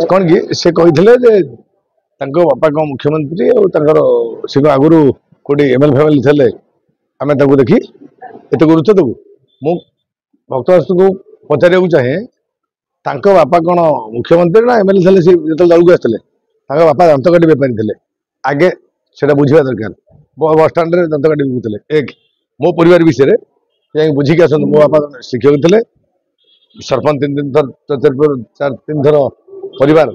कौन कि से कही बापा कौन मुख्यमंत्री से आगुरी कौटी एमएल फेमएल थे आम देखी एत गुरुत्व देवु मु भक्तवास को पचार चाहे बापा कौन मुख्यमंत्री ना एमएल थे जो दल को आसते बापा दंतकाटी बेपारी थे आगे से बुझा दरकार बस स्टाण्ड दंतकाटी बिकुले एक मो परिवार विषय बुझिकी आस मो बापा शिक्षक थे सरपंच तीन थर परिवार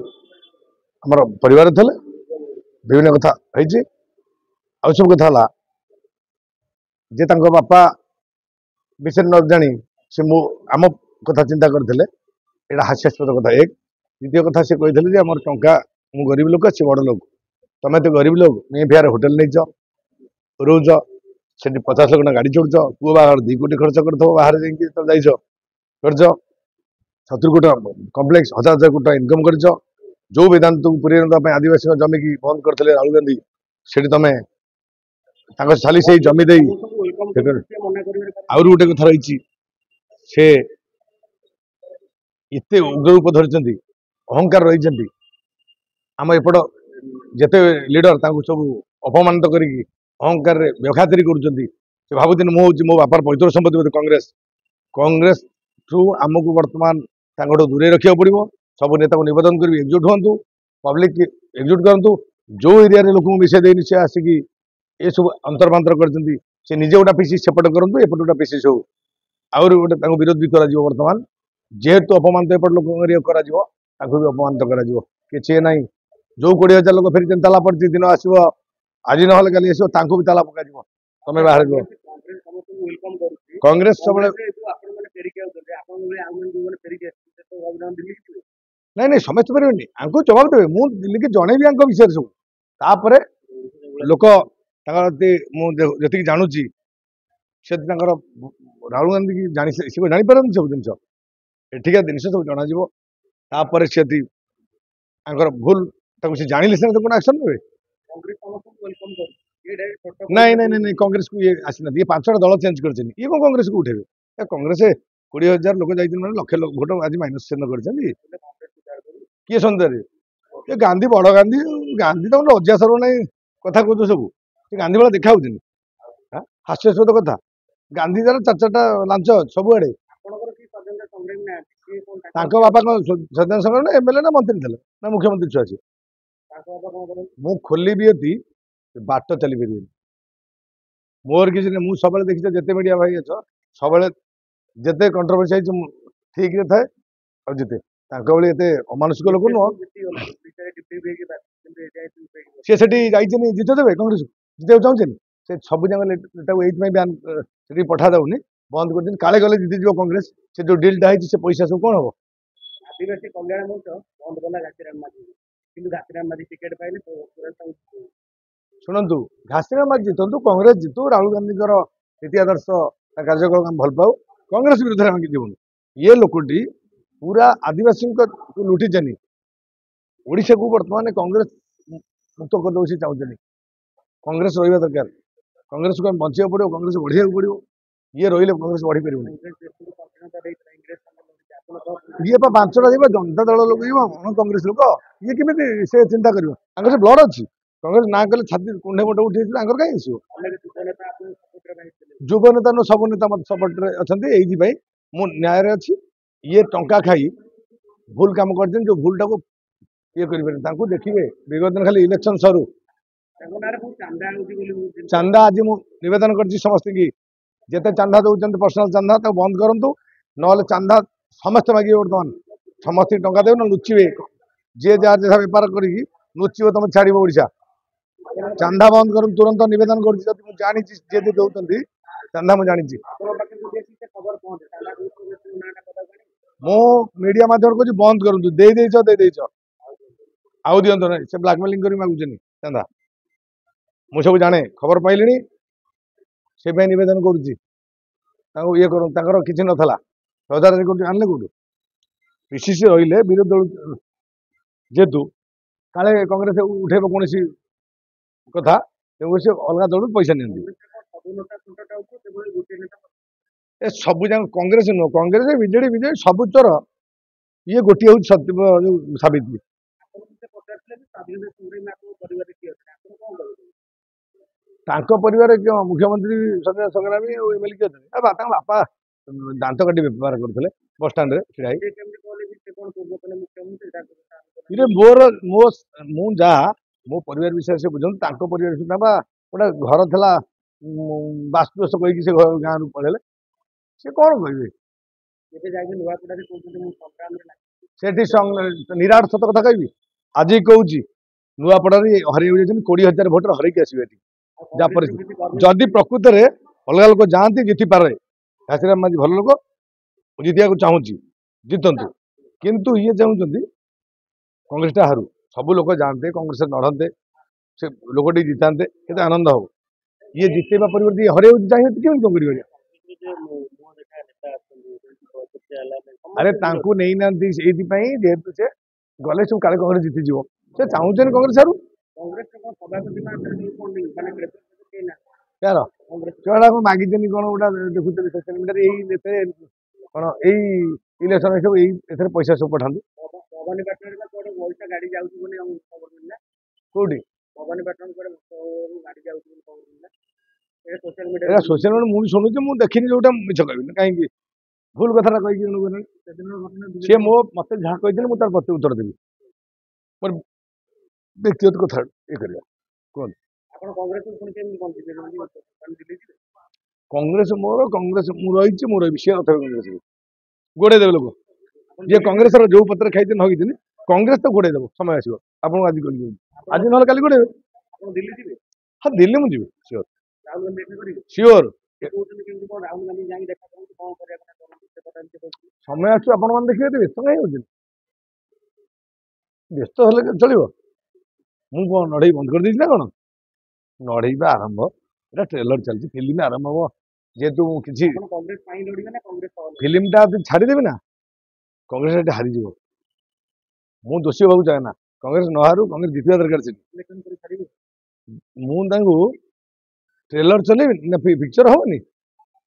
आमर परिवार थे विभिन्न कथा आउ सब कथा जे बापा विषय न जानी से आम कथा चिंता करते यहाँ हास्यास्पद कथा एक द्वितीय कथा से कही आम टा मु गरीब लोक सी बड़ लोक तुम्हें तो गरीब लोक मे फेयर होटेल नहीं रोज से 50 लाख गाड़ी चढ़ुच पुओ बाहर 2 कोटी खर्च कर बाहर जाइज 70 कोटी कम्प्लेक्स 1000 कोटी इनकम कर जो वेदांत को पूरे आदिवासी जमी की बंद करते राहुल गांधी से साली से जमी दे आउर गोटे कथा रही से इतने उग्र रूप धरी अहंकार रही आम एपट जिते लीडर सब अपमानित कर अहंकार बेखातिरी कर भावुँ मो बापार पैतृक संपत्ति कांग्रेस कांग्रेस ठू आमको बर्तमान दूरे रखा पड़ो सब नेता को नवेदन कर एकजुट हूँ पब्लिक एकजुट करूँ जो एरिया लोक विषय देनी से आसिकी ये सब अंतर्मांतर कर निजे गोटा पीसी सेपट करूँ एपट गोटा पीसी सब आउर गोटे विरोध भी कर बर्तमान जेहेतु अपमानित एपट लोक भी अपमानित कर जो 20,000 लोक फिर ताला पड़ी दिन आसो आज ना कल आसो भी ताला पक तुम्हें बाहर कांग्रेस सब नहीं समझते पारे आंको जवाब देवे मुझे दिल्ली की जन भी विषय सब लोक जी जानूची से राहुल गांधी की जानी सी जापर सब जिन एठिका जिन सब जापर से भूल सी जान से कौन एक्शन ने नहीं नहीं नहीं कांग्रेस को ये आसना ये 5टा दल चेंज कर कौन कांग्रेस को उठेबे कांग्रेस 20,000 लोक जाइए लक्ष भोट आज माइनस चिन्ह कर किए सन्देह ये गांधी बड़ गांधी गांधी तो लज्जा सर्व ना कथा कह सब गांधी वाला देखा हास्यास्पद कथा गांधी जरा 4-4टा लांच सबुआड़े बापा कौन स्वाधीन संग्राम एमएलए ना मंत्री थे ना मुख्यमंत्री छुआ सी मु खोली भी ये बाट चली पार मोर किसी नहीं सब देखी जिते मीडिया भाई अच सब जिते कंट्रोवर्सी ठीक रे थाए और जिते भाई अमानुषिक लोक नुह सी जिते देवे कांग्रेस जिते चाहते से सब जान पठा दौनी बंद कर काले गले जीती जीव कांग्रेस से जो डिलटा है से पैसा सब कौन हम आदिवासी कल्याण मंच बंद कला घासीराम माझी किंतु घासीराम माझी टिकेट पाइले शुणु घासीराम माझी जीतु कांग्रेस जीतु राहुल गांधी नीति आदर्श कार्यक्रम भल पाऊ कांग्रेस विरुद्ध में जीवन ये लोकटी पूरा आदिवासी को लुटी जानी ओडिशा को बर्तमान कांग्रेस मुक्त कर दे चाहते कांग्रेस रहा दरकार कांग्रेस को बचा पड़ो कांग्रेस बढ़िया पड़ो ये रही कांग्रेस बढ़ी पार ये 5टा जी जनता दल लोग कांग्रेस लोक ये कमी से चिंता कर ब्लड अच्छी कांग्रेस ना कले छाती कुंडे मोटे उठी कहीं आसो युग नेता नु सब नेता मत सपोर्ट अच्छा मु न्याय अच्छी ये टंका खाई भूल काम कर जो भूल टाक ये करेंगे देखिए विगत दिन खाली इलेक्शन सरू चांदा आज मु नवेदन कर समस्त की जिते चांदा दौरान पर्सनाल चांदा बंद करूँ ना चांदा समस्त मागे बर्तमान समस्त टंका देवे ना लुचिबे जी जार जैसा बेपार कर लुचिब तुम छाड़ ओडिशा चांदा बंद कर तुरंत नवेदन कर जानी जे दौरान चांदा मुझे जानी मो मीडिया माध्यम को बंद करूँ दे आउ दिंत ना से ब्लाकमेलिंग कर मागुचे चांदा मु सब जाने खबर पाइली से नवेदन करुच्ची ये करूँ कि नाला 1000 कोटी आने कौटू पीसीसी रही विरोध दल जेहेतु काले कांग्रेस उठे कौन कथा से अलग दल पैसा नि सब कांग्रेस नुह कांग्रेस बीजेडी सब चोर ये गोटे हूँ साबित ସ୍ୱାଧୀନତା ସଂଗ୍ରାମୀ ଆପଣଙ୍କ ପରିବାରରେ କିଏ ଅଛନ୍ତି ଆପଣ କଣ କରିବେ? ତାଙ୍କ ପରିବାର ମୁଖ୍ୟମନ୍ତ୍ରୀ ସ୍ୱାଧୀନତା ସଂଗ୍ରାମୀ ଆଉ ଏମଏଲଏ କିଏ ଅଛନ୍ତି? ତାଙ୍କ ବାପା ଦାନ୍ତ କାଟି ବେପାର କରୁଥିଲେ ବସଷ୍ଟାଣ୍ଡରେ ଛିଡ଼ା ହେଇ। ସେ କେମିତି କହିଲେ କି ସେ କଣ ପୂର୍ବତନ ମୁଖ୍ୟମନ୍ତ୍ରୀ ତାଙ୍କ କଥା ଇରେ ମୁଁ ଯାହା ମୋ ପରିବାର ବିଷୟରେ ସେ ବୁଝନ୍ତୁ। ତାଙ୍କ ପରିବାର ବିଷୟରେ ବା ଗୋଟେ ଘର ଥିଲା ବାସ୍ତୁଦୋଷ କହିକି ସେ ଗାଁରୁ ପଳେଇଲେ। ସେ କଣ କହିବେ? ଏବେ ଯାଇକି ନୂଆପଡ଼ାରେ କହୁଛନ୍ତି ମୁଁ ସଂଗ୍ରାମରେ ନାହିଁ। ସେଠି ନିରାଟ ସତ କଥା କହିବି, ଆଜି କହୁଛି ନୂଆପଡ଼ାରେ ହରେଇ ଯାଇଛନ୍ତି 20,000 ଭୋଟର ହରେଇକି ଆସିବେ ଏଠି। ଆଉ ଯାହା କଂଗ୍ରେସ ପରିସ୍ଥିତି କିଛି କରୁନି। ଯଦି ପ୍ରକୃତରେ ଅଲଗା ଲୋକ ଯାଆନ୍ତି ଜିତିପାରେ। ଘାସିରାମ ମାଝୀ ଭଲ ଲୋକ, ଜିତିବାକୁ ଚାହୁଁଛି, ଜିତନ୍ତୁ। କିନ୍ତୁ ଇଏ ଚାହୁଁଛନ୍ତି କଂଗ୍ରେସଟା ହାରୁ। ସବୁ ଲୋକ ଯାଆନ୍ତେ, କଂଗ୍ରେସରେ ଲଢ଼ନ୍ତେ, ସେ ଲୋକଟି ଜିତାନ୍ତେ, କେତେ ଆନନ୍ଦ ହବ। ଇଏ ଜିତେଇବା ପରିବର୍ତ୍ତେ ଇଏ ହରେଇବାକୁ ଚାହିଁବେ କେମିତି କଣ କରିବେ? ଆରେ ତାଙ୍କୁ ନେଇନାହାନ୍ତି ସେଇଥିପାଇଁ, ଯେହେତୁ ସେ ଗଲେ ସବୁ କାଳେ କଂଗ୍ରେସ ଜିତିଯିବ। ସେ ଚାହୁଁଛନ୍ତି କଂଗ୍ରେସ ହାରୁ। କଂଗ୍ରେସ କଣ ସଭାପତି ମାନେ ಯಾರ ସେଗୁଡାକ ମାଗିଛନ୍ତି କଣ ଗୋଟା ଦେଖୁଥିଲି ସୋସିଆଲ ମିଡ଼ିଆରେ ଏଇ ଏଥିରେ କଣ ଏଇ ଇଲେକ୍ସନ ସବୁ ଏଇ ଏଥିରେ ପଇସା ସବୁ ପଠାନ୍ତୁ। ଭବାନୀପାଟଣରେ କୁଆଡେ ପଇସା ଗାଡି ଯାଉଛି ବୋଲି ଆମକୁ ଖବର ମିଳିଲା। କୋଉଠି? ଭବାନୀପାଟଣ କୁଆଡେ ଗାଡି ଯାଉଛି ବୋଲି ଖବର ମିଳିଲା। ଏ ସୋସିଆଲ ଏଇଟା ମିଡ଼ିଆରେ ସୋସିଆଲ ମିଡ଼ିଆ ମୁଁ ବି ଶୁଣୁଛି, ମୁଁ ଦେଖିନି, ଯୋଉଟା ମିଛ କହିବିନି। କାହିଁକି ଭୁଲ କଥାଟା କହିକି ସେଦିନ ଘଟଣା ସିଏ ମତେ ଯାହା କହିଥିଲେ ମୁଁ ତାର ପ୍ରତି ଉତ୍ତର ଦେବି। ମୋର ବ୍ୟକ୍ତିଗତ କଥା ଇଏ କରିବା। କୁହନ୍ତୁ। ଆପଣ କଂଗ୍ରେସକୁ ପୁଣି କେମିତି କଣ ଯିବେ? ଦିଲ୍ଲୀ ଯିବେ? କଂଗ୍ରେସ କଂଗ୍ରେସ ମୁଁ ରହିଛି, ମୁଁ ରହିବି। ସିଏ କଥା କଂଗ୍ରେସ ଗୋଡେଇ ଦେବେ ଲୋକ। ଯିଏ କଂଗ୍ରେସର ଯୋଉ ପତ୍ର ଖାଇଛନ୍ତି ନଗେଇଛନ୍ତି, କଂଗ୍ରେସ ତ ଗୋଡେଇ ଦେବ। ସମୟ ଆସିବ ଆପଣଙ୍କୁ ଆଜି କହିକି ଆଜି ନହେଲେ କାଲି ଗୋଡେଇବେ। ଆପଣ ଦିଲ୍ଲୀ ଯିବେ? ହଁ ଦିଲ୍ଲୀ ମୁଁ ଯିବି ସିଓର ରାହୁଲ ଗାନ୍ଧୀ ଦେଖା କରିବେ? ସିଓର। କହୁଛନ୍ତି କେମିତି କଣ ରାହୁଲ ଗାନ୍ଧୀ ଯାଇକି ଦେଖା କରନ୍ତୁ, କଣ କରିବା କଥା କରନ୍ତୁ, ସେ କଥା ଏମିତି କହୁଛନ୍ତି। ସମୟ ଆସୁ ଆପଣମାନେ ଦେଖିବେ, ବ୍ୟସ୍ତ କାହିଁ ହଉଛନ୍ତି? ବ୍ୟସ୍ତ ହେଲେ ଚଳିବ। ମୁଁ କଣ ନଢେଇ ବନ୍ଦ କରିଦେଇଛି ନା କଣ? ନଢେଇ ବା ଆରମ୍ଭ, ଏଟା ଟ୍ରେଲର ଚାଲିଛି, ଫିଲ୍ମ ଆରମ୍ଭ ହବ। ଯେହେତୁ ମୁଁ କିଛି ଆପଣ କଂଗ୍ରେସ ପାଇଁ ଲଢିବେ ନା କଂଗ୍ରେସ ସହ ଲଢିବେ? ଫିଲ୍ମଟା ଛାଡିଦେବି ନା, କଂଗ୍ରେସ ଏଠି ହାରିଯିବ। ମୁଁ ଦୋଷୀ ହବାକୁ ଚାହେଁ ନା। କଂଗ୍ରେସ ନ ହାରୁ, କଂଗ୍ରେସ ଜିତିବା ଦରକାର ସେଠି। ଇଲେକ୍ସନ କରି ଛାଡ଼ିବେ? ମୁଁ ତାଙ୍କୁ ଟ୍ରେଲର ଚଲେଇବି ନା ପିକ୍ଚର ହବନି?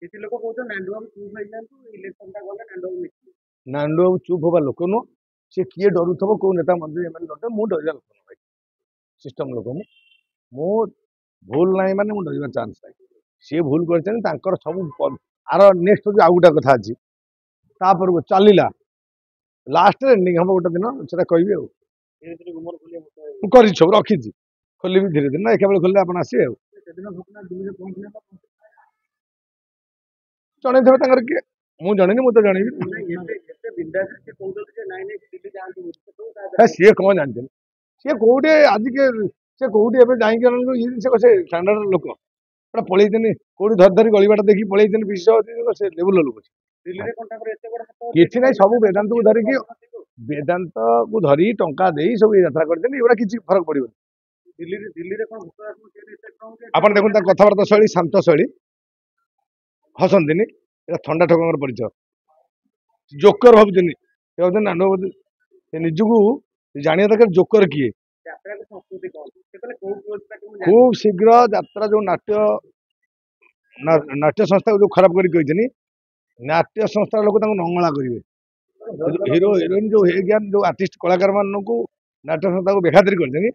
କିଛି ଲୋକ କହୁଛନ୍ତି ନାଣ୍ଡୁଆକୁ ଚୁପ୍ ହେଇଯାଆନ୍ତୁ, ଇଲେକ୍ସନଟା ଗଲେ ନାଣ୍ଡୁଆକୁ ମିଶିବେ। ନାଣ୍ଡୁ ବାବୁ ଚୁପ୍ ହବା ଲୋକ ନୁହଁ। ସେ କିଏ ଡରୁଥିବ, କୋଉ ନେତା ମନ୍ତ୍ରୀ ଏମାନେ ଡରୁଥିବ, ମୁଁ ଡରିବା ଲୋକ ନୁହଁ ଭାଇ। ସିଷ୍ଟମ ଲୋକ ମୁଁ ଭୁଲ ନାହିଁ ମାନେ ମୁଁ ଡରିବାର ଚାନ୍ସ ନାହିଁ। ସିଏ ଭୁଲ କରିଛନ୍ତି, ତାଙ୍କର ସବୁ ଆର ନେକ୍ସଟ ଯୋଉ ଆଉ ଗୋଟେ କଥା ଅଛି, ତାପରକୁ ଚାଲିଲା ଲାଷ୍ଟରେ ଏଣ୍ଡିଙ୍ଗ ହବ ଗୋଟେ ଦିନ, ସେଟା କହିବି ଆଉ। ଧୀରେ ଧୀରେ ଗୁମର ଖୋଲିବା ମୁଁ କରିଛି, ସବୁ ରଖିଛି, ଖୋଲିବି ଧୀରେ ଧୀରେ। ନା ଏକାବେଳେ ଖୋଲିଲେ ଆପଣ ଆସିବେ ଆଉ। ସେଦିନ ଘଟଣା ଦିଲ୍ଲୀରେ ପହଞ୍ଚିଲା ତ ଜଣେଇଥିବେ ତାଙ୍କର କିଏ, ମୁଁ ଜଣେଇନି, ମୁଁ ତ ଜଣେଇବି। ଏତେ ବିନ୍ଦାସରେ ସେ କହୁଛନ୍ତି ଯେ ନାଇଁ ନାଇଁ ଦିଲ୍ଲୀ ଯାଆନ୍ତୁ ବୋଲି। ସିଏ କଣ ଜାଣିଛନ୍ତି? ସିଏ କୋଉଠି ଆଜି ସେ କୋଉଠି ଏବେ ଯାଇକି ସେ ଷ୍ଟାଣ୍ଡାର୍ଡ ଲୋକ ପୁରା ପଳେଇଛନ୍ତି, କୋଉଠି ଧରି ଧରି ଗଳିବାଟା ଦେଖିକି ପଳେଇଛନ୍ତି। ବିଶ୍ୱ ସେ ଲେବୁଲ ଲୋକ। ଦିଲ୍ଲୀରେ କଣ ତାଙ୍କର ଏତେ ବଡ ହାତ ଅଛି? କିଛି ନାହିଁ, ସବୁ ବେଦାନ୍ତକୁ ଧରିକି, ବେଦାନ୍ତକୁ ଧରି ଟଙ୍କା ଦେଇ ସବୁ ଯାତ୍ରା କରିଛନ୍ତି। ଏଗୁଡା କିଛି ଫରକ ପଡିବନି। ଦିଲ୍ଲୀରେ କଣ ଭୂତ ଆତ୍ମା ତିଆରି ଏତେ strong ଯେ ଆପଣ ଦେଖନ୍ତୁ ତା କଥାବାର୍ତ୍ତା ଶୈଳୀ, ଶାନ୍ତ ଶୈଳୀ, ହସନ୍ତିନି। ଏଟା ଥଣ୍ଡା ଠକଙ୍କର ପରିଚୟ। ଜୋକର ଭାବୁଛନ୍ତି, ସେ ଭାବୁଛନ୍ତି ନାଣ୍ଡୁ ବାବୁ, ସେ ନିଜକୁ ଜାଣିବା ଦରକାର ଜୋକର କିଏ। ଯାତ୍ରାକୁ ସଂସ୍କୃତି କହନ୍ତି। ସେ କହିଲେ କୋଉ ପୁରସ୍କାର ମୁଁ ଜାଣିନି। ଖୁବ ଶୀଘ୍ର ଯାତ୍ରା ଯୋଉ ନାଟ୍ୟ ସଂସ୍ଥାକୁ ଯୋଉ ଖରାପ କରି କହିଛନ୍ତି, ନାଟ୍ୟ ସଂସ୍ଥାର ଲୋକ ତାଙ୍କୁ ନଙ୍ଗଳା କରିବେ। ହିରୋ ହିରୋଇନ ଯୋଉ ହେଇଜ୍ଞାନ ଯୋଉ ଆର୍ଟିଷ୍ଟ କଳାକାର ମାନଙ୍କୁ ନାଟ୍ୟ ସଂସ୍ଥାକୁ ବେଖାତିର କରିଛନ୍ତି,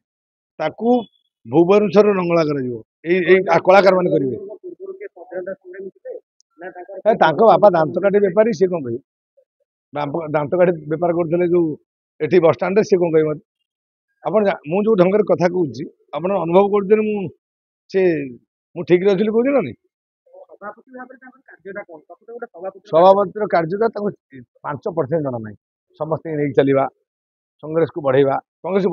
ତାକୁ ଭୁବନେଶ୍ୱରରେ ନଙ୍ଗଳା କରାଯିବ। ଏଇ କଳାକାର ମାନେ କରିବେ। ପୂର୍ବରୁ କିଏ ସ୍ୱାଧୀନତା ସଂଗ୍ରାମୀ ଥିଲେ ନା ତାଙ୍କ ବାପା ଦାନ୍ତ କାଠି ବେପାରୀ, ସିଏ କଣ କହିବେ? ଦାନ୍ତ କାଠି ବେପାର କରୁଥିଲେ ଯୋଉ ଏଠି ବସଷ୍ଟାଣ୍ଡରେ, ସିଏ କଣ କହିବେ ମତେ? ଆପଣ ମୁଁ ଯୋଉ ଢଙ୍ଗରେ କଥା କହୁଛି, ଆପଣ ଅନୁଭବ କରୁଛନ୍ତି ମୁଁ ଠିକରେ ଅଛି ବୋଲି କହୁଛି ନା ନାଇଁ? ସଭାପତି ଭାବରେ ତାଙ୍କର କାର୍ଯ୍ୟଟା କଣ? ପ୍ରକୃତରେ ଗୋଟେ ସଭାପତି ସଭାପତିର କାର୍ଯ୍ୟଟା ତାଙ୍କୁ 5% ଜଣା ନାହିଁ। ସମସ୍ତଙ୍କୁ ନେଇକି ଚାଲିବା, କଂଗ୍ରେସକୁ ବଢେଇବା, କଂଗ୍ରେସକୁ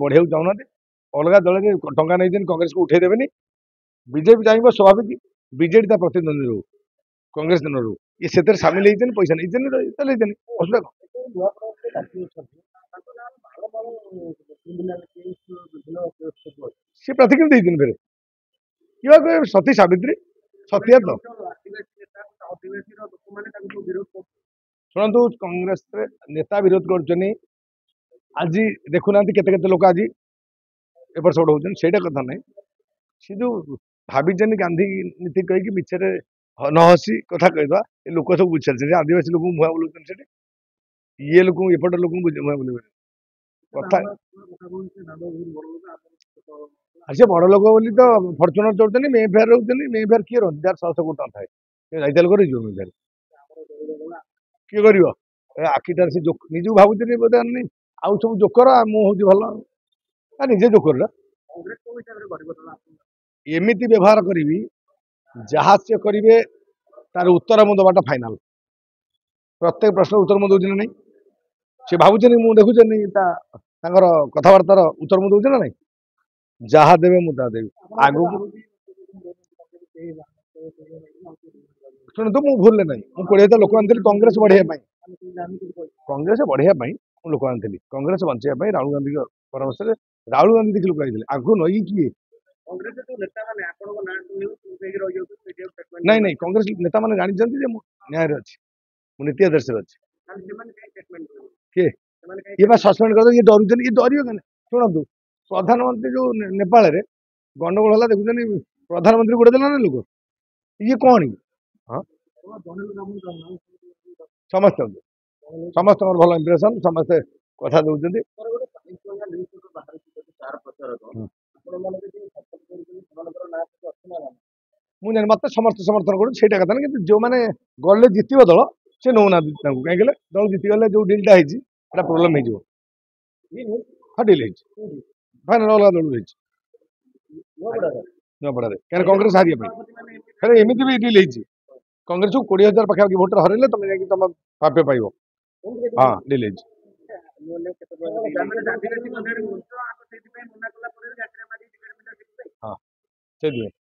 ବଢେଇବାକୁ ଚାହୁଁନାହାନ୍ତି। ଅଲଗା ଦଳରେ ଟଙ୍କା ନେଇଛନ୍ତି, କଂଗ୍ରେସକୁ ଉଠେଇ ଦେବେନି। ବିଜେପି ଚାହିଁବ ସ୍ୱାଭାବିକ ବିଜେଡି ତା ପ୍ରତିଦ୍ୱନ୍ଦ୍ୱୀ ରହୁ, କଂଗ୍ରେସ ନ ରହୁ। ଇଏ ସେଥିରେ ସାମିଲ ହେଇଛନ୍ତି, ପଇସା ନେଇଛନ୍ତି, ଚଲେଇଛନ୍ତି। ଅସୁବିଧା କଣ? ସିଏ ପ୍ରାର୍ଥୀ କେମିତି ଦେଇଛନ୍ତି ଫେରେ? କିଏ କହିବେ ସତୀ ସାବିତ୍ରୀ ସତ୍ୟା ତ? ଆଦିବାସୀର ଲୋକମାନେ ତାଙ୍କୁ ବିରୋଧ କରୁଛନ୍ତି। ଶୁଣନ୍ତୁ, କଂଗ୍ରେସରେ ନେତା ବିରୋଧ କରୁଛନ୍ତି। ଆଜି ଦେଖୁନାହାନ୍ତି କେତେ କେତେ ଲୋକ ଆଜି ଏପଟ ସେପଟ ହଉଛନ୍ତି। ସେଇଟା କଥା ନାହିଁ। ସେ ଯୋଉ ଭାବିଛନ୍ତି ଗାନ୍ଧୀ ନୀତି କହିକି ମିଛରେ ନ ହସି କଥା କହିବା, ଏ ଲୋକ ସବୁ ବୁଝିସାରିଛନ୍ତି। ଆଦିବାସୀ ଲୋକଙ୍କୁ ଭୁଆ ବୁଲଉଛନ୍ତି ସେଠି, ଇଏ ଲୋକଙ୍କୁ ଏପଟ ଲୋକଙ୍କୁ ଭୁଆ ବୁଲେଇବେନି। କଥା আর ସେ ବଡ ଲୋକ ବୋଲି ତ ଫର୍ଚୁନର ଚଢୁଛନ୍ତି ମେ ଫେୟାର ରହୁଛନ୍ତି ମେ ଫେୟାର କିଏ ରହନ୍ତି ଯାହାର 100 କୋଟି ଟଙ୍କା ଥାଏ ସେ ଯାଇତାଲ କରି ଯିବ ମେ ଫେୟାର କିଏ କରିବ ଏ ଆଖିଟାରେ ସେ ନିଜକୁ ଭାବୁଛନ୍ତି ବୋଧେ ନାହିଁ ଆଉ ସବୁ ଜୋକର ମୁଁ ହଉଛି ଭଲ ନିଜେ ଜୋକର ଏମିତି ବ୍ୟବହାର କରିବି ଯାହା ସେ କରିବେ ତାର ଉତ୍ତର ମୁଁ ଦେବାଟା ଫାଇନାଲ ପ୍ରତ୍ୟେକ ପ୍ରଶ୍ନର ଉତ୍ତର ମୁଁ ଦଉଛି ନା ନାହିଁ ସେ ଭାବୁଛନ୍ତି ମୁଁ ଦେଖୁଛନ୍ତି ତାଙ୍କର କଥାବାର୍ତ୍ତାର ଉତ୍ତର ମୁଁ ଦଉଛି ନା ନାହିଁ ଯାହା ଦେବେ ମୁଁ ତାହା ଦେବି ଆଗକୁ ଶୁଣନ୍ତୁ ମୁଁ ଭୁଲରେ ନାହିଁ ମୁଁ 20,000 ଲୋକ ଆଣିଥିଲି କଂଗ୍ରେସ ବଢେଇବା ପାଇଁ ମୁଁ ଲୋକ ଆଣିଥିଲି କଂଗ୍ରେସ ବଞ୍ଚେଇବା ପାଇଁ ରାହୁଲ ଗାନ୍ଧୀଙ୍କ ପରାମର୍ଶରେ ରାହୁଲ ଗାନ୍ଧୀ ଦେଖି ଲୋକ ଆଇଥିଲେ ଆଗକୁ ନଈକି କିଏ ନାଇଁ ନାଇଁ କଂଗ୍ରେସ ନେତାମାନେ ଜାଣିଛନ୍ତି ଯେ ମୁଁ ନ୍ୟାୟରେ ଅଛି ମୁଁ ନୀତି ଆଦର୍ଶରେ ଅଛି କିଏ ଇଏ ବା ସସ୍ପେଣ୍ଡ କରିଦେବେ ଇଏ ଡରୁଛନ୍ତି ଇଏ ଡରିବ କେন ଶୁଣନ୍ତୁ ପ୍ରଧାନମନ୍ତ୍ରୀ ଯୋଉ ନେପାଳରେ ଗଣ୍ଡଗୋଳ ହେଲା ଦେଖୁଛନ୍ତି ପ୍ରଧାନମନ୍ତ୍ରୀ ଗୋଡେ ଦେଲା ନା ଲୋକ ଇଏ କଣ ହଁ ସମସ୍ତଙ୍କର ଭଲ ଇମ୍ପ୍ରେସନ ସମସ୍ତେ କଥା ଦଉଛନ୍ତି ମୁଁ ଜାଣି ମତେ ସମସ୍ତେ ସମର୍ଥନ କରୁଛି ସେଇଟା କଥା ନା କିନ୍ତୁ ଯୋଉମାନେ ଗଲେ ଜିତିବ ଦଳ ସେ ନଉନାହାନ୍ତି ତାଙ୍କୁ କାହିଁକି କହିଲେ ଦଳ ଜିତିଗଲେ ଯୋଉ ଡିଲଟା ହେଇଛି ସେଟା ପ୍ରୋବ୍ଲେମ ହେଇଯିବ ହଁ ଡିଲ୍ ହେଇଛି ଫାଇନାଲ ଅଲଗା ଦଳରୁ ହେଇଛି ନୂଆପଡାରେ କାହିଁକି କଂଗ୍ରେସ ହାରିବା ପାଇଁ କାହିଁକି ଏମିତି ବି ଡିଲ୍ ହେଇଛି କଂଗ୍ରେସକୁ 20,000 ପାଖାପାଖି ଭୋଟର ହରେଇଲେ ତମେ ଯାଇକି ତମ ପ୍ରାପ୍ୟ ପାଇବ ହଁ ଡିଲ୍ ହେଇଛି ହଁ ସେଇଥିପାଇଁ